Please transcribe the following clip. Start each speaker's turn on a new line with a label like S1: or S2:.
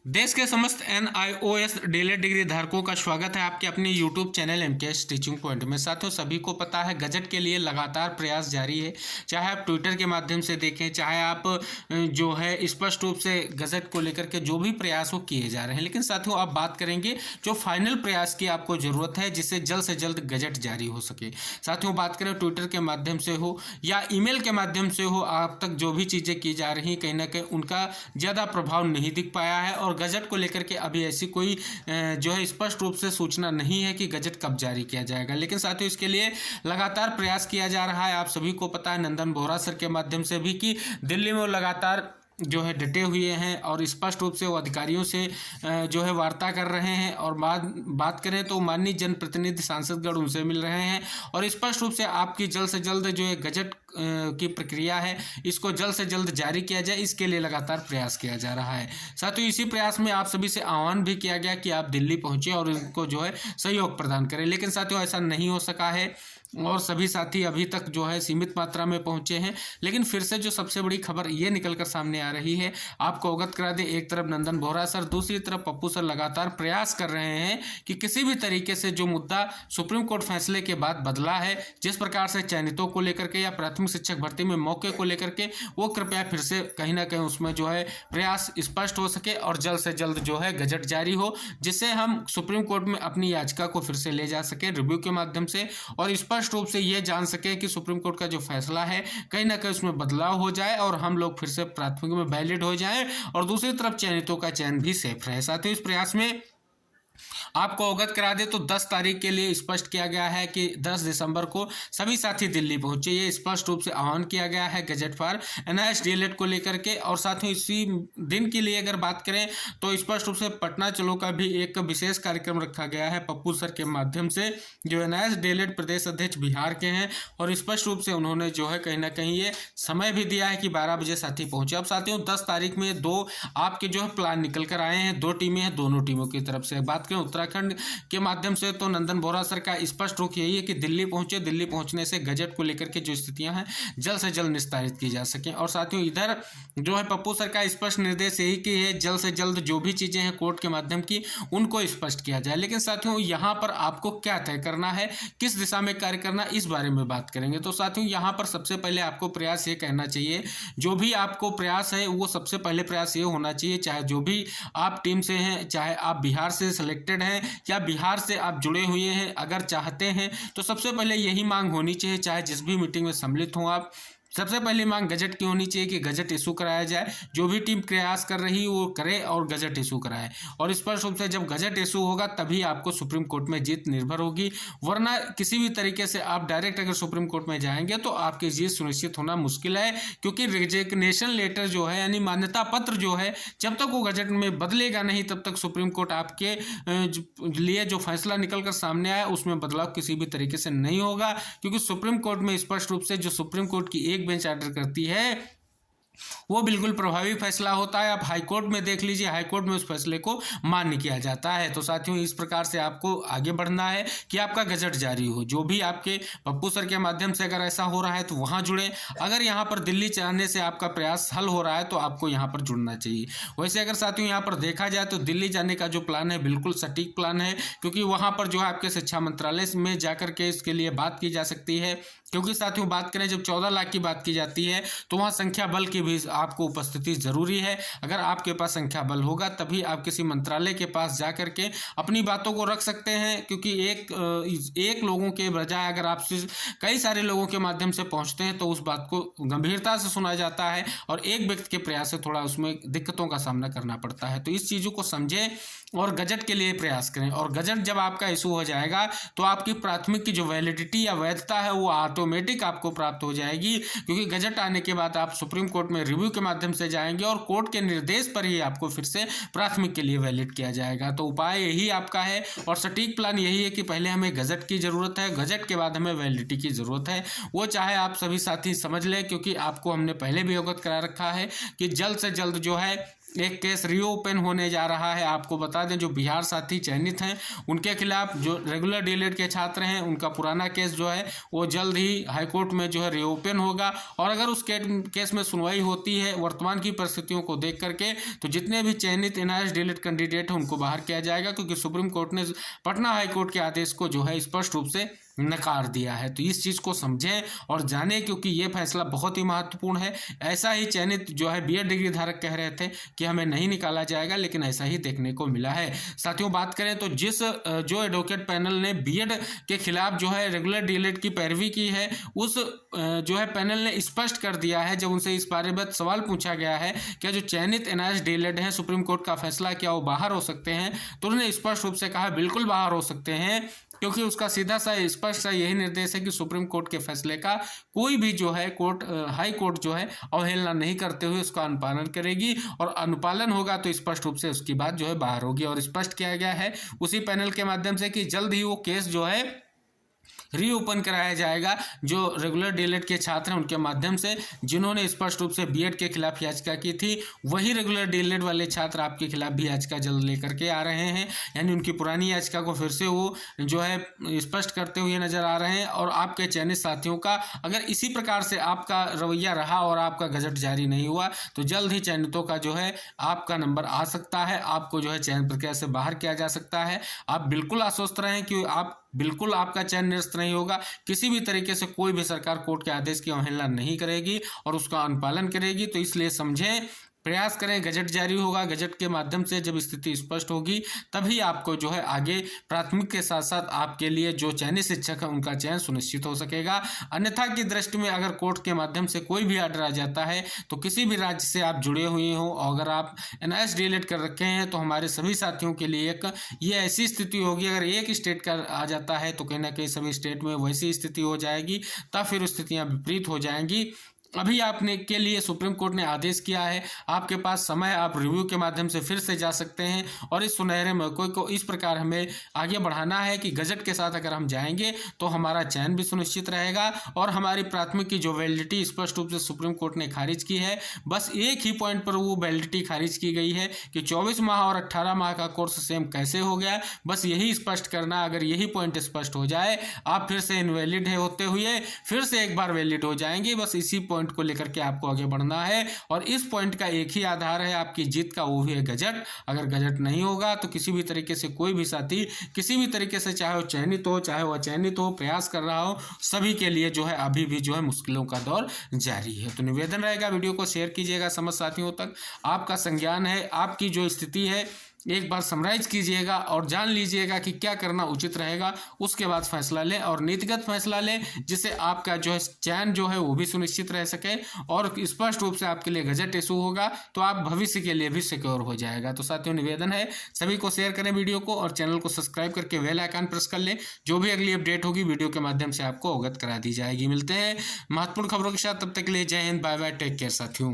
S1: देश के समस्त NIOS डीएलएड डिग्री धारकों का स्वागत है आपके अपने YouTube channel MKS teaching point में। साथियों, सभी को पता है गजट के लिए लगातार प्रयास जारी है। चाहे आप ट्विटर के माध्यम से देखें, चाहे आप जो है स्पष्ट रूप से गजट को लेकर के जो भी प्रयास वो किए जा रहे हैं। लेकिन साथियों, आप बात करेंगे जो फाइनल प्रयास की आपको ज़रूरत है जिससे जल्द से जल्द गजट जारी हो सके। साथियों, बात करें ट्विटर के माध्यम से हो या ईमेल के माध्यम से हो, आप तक जो भी चीज़ें की जा रही कहीं ना कहीं उनका ज़्यादा प्रभाव नहीं दिख पाया है और गजट को लेकर के अभी ऐसी कोई जो है स्पष्ट रूप से सूचना नहीं है कि गजट कब जारी किया जाएगा। लेकिन साथियों, इसके लिए लगातार प्रयास किया जा रहा है। आप सभी को पता है नंदन बोहरा सर के माध्यम से भी कि दिल्ली में वो लगातार जो है डटे हुए हैं और स्पष्ट रूप से वो अधिकारियों से जो है वार्ता कर रहे हैं। और बात करें तो माननीय जनप्रतिनिधि सांसदगण उनसे मिल रहे हैं और स्पष्ट रूप से आपकी जल्द से जल्द जो है गजट की प्रक्रिया है इसको जल्द से जल्द जारी किया जाए, इसके लिए लगातार प्रयास किया जा रहा है। साथियों, इसी प्रयास में आप सभी से आह्वान भी किया गया कि आप दिल्ली पहुंचे और इनको जो है सहयोग प्रदान करें। लेकिन साथियों, ऐसा नहीं हो सका है और सभी साथी अभी तक जो है सीमित मात्रा में पहुंचे हैं। लेकिन फिर से जो सबसे बड़ी खबर ये निकल कर सामने आ रही है, आपको अवगत करा दें, एक तरफ नंदन बोहरा सर, दूसरी तरफ पप्पू सर लगातार प्रयास कर रहे हैं कि किसी भी तरीके से जो मुद्दा सुप्रीम कोर्ट फैसले के बाद बदला है, जिस प्रकार से चयनितों को लेकर के या प्राथमिक शिक्षक भर्ती में मौके को लेकर के, वो कृपया फिर से कहीं ना कहीं उसमें जो है प्रयास स्पष्ट हो सके और जल्द से जल्द जो है गजट जारी हो, जिससे हम सुप्रीम कोर्ट में अपनी याचिका को फिर से ले जा सके रिव्यू के माध्यम से और स्पष्ट रूप से यह जान सके कि सुप्रीम कोर्ट का जो फैसला है कहीं ना कहीं उसमें बदलाव हो जाए और हम लोग फिर से प्राथमिक में वैलिड हो जाएं और दूसरी तरफ चयनितों का चयन भी सेफ रहे। साथ ही इस प्रयास में आपको अवगत करा दे तो 10 तारीख के लिए स्पष्ट किया गया है कि 10 दिसंबर को सभी साथी दिल्ली पहुंचे। ये स्पष्ट रूप से आह्वान किया गया है गजट फॉर NIOS डीएलएड को लेकर के। और साथ ही इसी दिन के लिए अगर बात करें तो स्पष्ट रूप से पटना चलो का भी एक विशेष कार्यक्रम रखा गया है पप्पू सर के माध्यम से, जो NIOS डीएलएड प्रदेश अध्यक्ष बिहार के हैं और स्पष्ट रूप से उन्होंने जो है कहीं ना कहीं ये समय भी दिया है कि 12 बजे साथी पहुंचे। अब साथियों, 10 तारीख में दो आपके जो है प्लान निकल कर आए हैं, 2 टीमें हैं, दोनों टीमों की तरफ से। बात करें उत्तराखंड के माध्यम से तो नंदन बोहरा सर का स्पष्ट रुख यही है कि दिल्ली पहुंचे, दिल्ली पहुंचने से गजट को लेकर के जो स्थितियां हैं जल्द से जल्द निस्तारित की जा सकें। और साथियों, इधर जो है पप्पू सर का स्पष्ट निर्देश यही कि है जल्द से जल्द जो भी चीजें हैं कोर्ट के माध्यम की उनको स्पष्ट किया जाए। लेकिन साथियों, यहाँ पर आपको क्या तय करना है, किस दिशा में कार्य करना, इस बारे में बात करेंगे। तो साथियों, यहाँ पर सबसे पहले आपको प्रयास ये करना चाहिए, जो भी आपको प्रयास है वो सबसे पहले प्रयास ये होना चाहिए, चाहे जो भी आप टीम से हैं, चाहे आप बिहार से सिलेक्टेड हैं या बिहार से आप जुड़े हुए हैं, अगर चाहते हैं तो सबसे पहले यही मांग होनी चाहिए, चाहे जिस भी मीटिंग में सम्मिलित हों आप, सबसे पहली मांग गजट की होनी चाहिए कि गजट इशू कराया जाए। जो भी टीम प्रयास कर रही है वो करे और गजट इशू कराए। और स्पष्ट रूप से जब गजट इशू होगा तभी आपको सुप्रीम कोर्ट में जीत निर्भर होगी, वरना किसी भी तरीके से आप डायरेक्ट अगर सुप्रीम कोर्ट में जाएंगे तो आपकी जीत सुनिश्चित होना मुश्किल है। क्योंकि रिजिग्नेशन लेटर जो है यानी मान्यता पत्र जो है, जब तक वो गजट में बदलेगा नहीं तब तक सुप्रीम कोर्ट आपके लिए जो फैसला निकल कर सामने आया उसमें बदलाव किसी भी तरीके से नहीं होगा। क्योंकि सुप्रीम कोर्ट में स्पष्ट रूप से जो सुप्रीम कोर्ट की एक बेंच ऑर्डर करती है वो बिल्कुल प्रभावी फैसला होता है। आप हाईकोर्ट में देख लीजिए, हाईकोर्ट में उस फैसले को मान्य किया जाता है। तो साथियों, इस प्रकार से आपको आगे बढ़ना है कि आपका गजट जारी हो। जो भी आपके पप्पू सर के माध्यम से अगर ऐसा हो रहा है तो वहां जुड़े, अगर यहाँ पर दिल्ली चाहने से आपका प्रयास हल हो रहा है तो आपको यहाँ पर जुड़ना चाहिए। वैसे अगर साथियों यहाँ पर देखा जाए तो दिल्ली जाने का जो प्लान है बिल्कुल सटीक प्लान है, क्योंकि वहाँ पर जो है आपके शिक्षा मंत्रालय में जाकर के इसके लिए बात की जा सकती है। क्योंकि साथियों, बात करें जब 14 लाख की बात की जाती है तो वहाँ संख्या बल की भी आपको उपस्थिति जरूरी है। अगर आपके पास संख्या बल होगा तभी आप किसी मंत्रालय के पास जा करके अपनी बातों को रख सकते हैं। क्योंकि एक लोगों के बजाय अगर आप कई सारे लोगों के माध्यम से पहुंचते हैं तो उस बात को गंभीरता से सुना जाता है और एक व्यक्ति के प्रयास से थोड़ा उसमें दिक्कतों का सामना करना पड़ता है। तो इस चीज़ों को समझें और गजट के लिए प्रयास करें। और गजट जब आपका इशू हो जाएगा तो आपकी प्राथमिक की जो वैलिडिटी या वैधता है वो ऑटोमेटिक आपको प्राप्त हो जाएगी। क्योंकि गजट आने के बाद आप सुप्रीम कोर्ट में रिव्यू के माध्यम से जाएंगे और कोर्ट के निर्देश पर ही आपको फिर से प्राथमिक के लिए वैलिड किया जाएगा। तो उपाय यही आपका है और सटीक प्लान यही है कि पहले हमें गजट की ज़रूरत है, गजट के बाद हमें वैलिडिटी की ज़रूरत है। वो चाहे आप सभी साथी समझ लें, क्योंकि आपको हमने पहले भी अवगत करा रखा है कि जल्द से जल्द जो है एक केस रीओपन होने जा रहा है। आपको बता दें जो बिहार साथी चयनित हैं उनके खिलाफ जो रेगुलर डीएलएड के छात्र हैं उनका पुराना केस जो है वो जल्द ही हाईकोर्ट में जो है रीओपन होगा। और अगर उस केस में सुनवाई होती है वर्तमान की परिस्थितियों को देख करके तो जितने भी चयनित एनआईएएस डीएलएड कैंडिडेट हैं उनको बाहर किया जाएगा, क्योंकि सुप्रीम कोर्ट ने पटना हाईकोर्ट के आदेश को जो है स्पष्ट रूप से नकार दिया है। तो इस चीज़ को समझें और जानें, क्योंकि ये फैसला बहुत ही महत्वपूर्ण है। ऐसा ही चयनित जो है बीएड डिग्री धारक कह रहे थे कि हमें नहीं निकाला जाएगा, लेकिन ऐसा ही देखने को मिला है। साथियों, बात करें तो जो एडवोकेट पैनल ने बीएड के खिलाफ जो है रेगुलर डीएलएड की पैरवी की है, उस जो है पैनल ने स्पष्ट कर दिया है, जब उनसे इस बारे में सवाल पूछा गया है क्या जो चयनित एनआईएएस डीएलएड है सुप्रीम कोर्ट का फैसला क्या वो बाहर हो सकते हैं, तो उन्होंने स्पष्ट रूप से कहा बिल्कुल बाहर हो सकते हैं, क्योंकि उसका सीधा सा स्पष्ट सा यही निर्देश है कि सुप्रीम कोर्ट के फैसले का कोई भी जो है हाई कोर्ट जो है अवहेलना नहीं करते हुए उसका अनुपालन करेगी, और अनुपालन होगा तो स्पष्ट रूप से उसकी बात जो है बाहर होगी। और स्पष्ट किया गया है उसी पैनल के माध्यम से कि जल्द ही वो केस जो है रीओपन कराया जाएगा जो रेगुलर डीएलएड के छात्र हैं उनके माध्यम से, जिन्होंने स्पष्ट रूप से बीएड के खिलाफ याचिका की थी वही रेगुलर डीएलएड वाले छात्र आपके खिलाफ भी याचिका जल्द लेकर के आ रहे हैं। यानी उनकी पुरानी याचिका को फिर से वो जो है स्पष्ट करते हुए नजर आ रहे हैं। और आपके चयनित साथियों का अगर इसी प्रकार से आपका रवैया रहा और आपका गजट जारी नहीं हुआ तो जल्द ही चयनितों का जो है आपका नंबर आ सकता है, आपको जो है चयन प्रक्रिया से बाहर किया जा सकता है। आप बिल्कुल आश्वस्त रहें कि बिल्कुल आपका चयन निरस्त नहीं होगा। किसी भी तरीके से कोई भी सरकार कोर्ट के आदेश की अवहेलना नहीं करेगी और उसका अनुपालन करेगी। तो इसलिए समझें, प्रयास करें, गजट जारी होगा, गजट के माध्यम से जब स्थिति स्पष्ट होगी तभी आपको जो है आगे प्राथमिक के साथ साथ आपके लिए जो चयनित शिक्षक है उनका चयन सुनिश्चित हो सकेगा। अन्यथा की दृष्टि में अगर कोर्ट के माध्यम से कोई भी ऑर्डर आ जाता है तो किसी भी राज्य से आप जुड़े हुए हो और अगर आप एनआईएएस डीएलएड कर रखे हैं तो हमारे सभी साथियों के लिए ये ऐसी स्थिति होगी, अगर एक स्टेट का आ जाता है तो कहीं ना कहीं सभी स्टेट में वैसी स्थिति हो जाएगी, तब फिर स्थितियाँ विपरीत हो जाएंगी। अभी आपने के लिए सुप्रीम कोर्ट ने आदेश किया है, आपके पास समय, आप रिव्यू के माध्यम से फिर से जा सकते हैं और इस सुनहरे मौके को इस प्रकार हमें आगे बढ़ाना है कि गजट के साथ अगर हम जाएंगे तो हमारा चयन भी सुनिश्चित रहेगा और हमारी प्राथमिक की जो वैलिडिटी स्पष्ट रूप से सुप्रीम कोर्ट ने खारिज की है, बस एक ही पॉइंट पर वो वैलिडिटी खारिज की गई है कि 24 माह और 18 माह का कोर्स सेम कैसे हो गया। बस यही स्पष्ट करना, अगर यही पॉइंट स्पष्ट हो जाए आप फिर से इनवैलिड है होते हुए फिर से एक बार वैलिड हो जाएंगे। बस इसी पॉइंट को लेकर के आपको आगे बढ़ना है और इस पॉइंट का एक ही आधार है आपकी जीत का, वो भी है गजट। अगर गजट नहीं होगा तो किसी भी तरीके से कोई भी साथी किसी भी तरीके से चाहे वो चयनित हो चाहे वो अचयनित हो प्रयास कर रहा हो, सभी के लिए जो है अभी भी जो है मुश्किलों का दौर जारी है। तो निवेदन रहेगा वीडियो को शेयर कीजिएगा समस्त साथियों तक। आपका संज्ञान है, आपकी जो स्थिति है एक बार समराइज कीजिएगा और जान लीजिएगा कि क्या करना उचित रहेगा, उसके बाद फैसला लें और नीतिगत फैसला लें जिससे आपका जो है चयन जो है वो भी सुनिश्चित रह सके और स्पष्ट रूप से आपके लिए गजट इशू होगा तो आप भविष्य के लिए भी सिक्योर हो जाएगा। तो साथियों निवेदन है सभी को शेयर करें वीडियो को और चैनल को सब्सक्राइब करके बेल आइकन प्रेस कर लें, जो भी अगली अपडेट होगी वीडियो के माध्यम से आपको अवगत करा दी जाएगी। मिलते हैं महत्वपूर्ण खबरों के साथ, तब तक के लिए Jai Hind, bye bye, take care साथियों।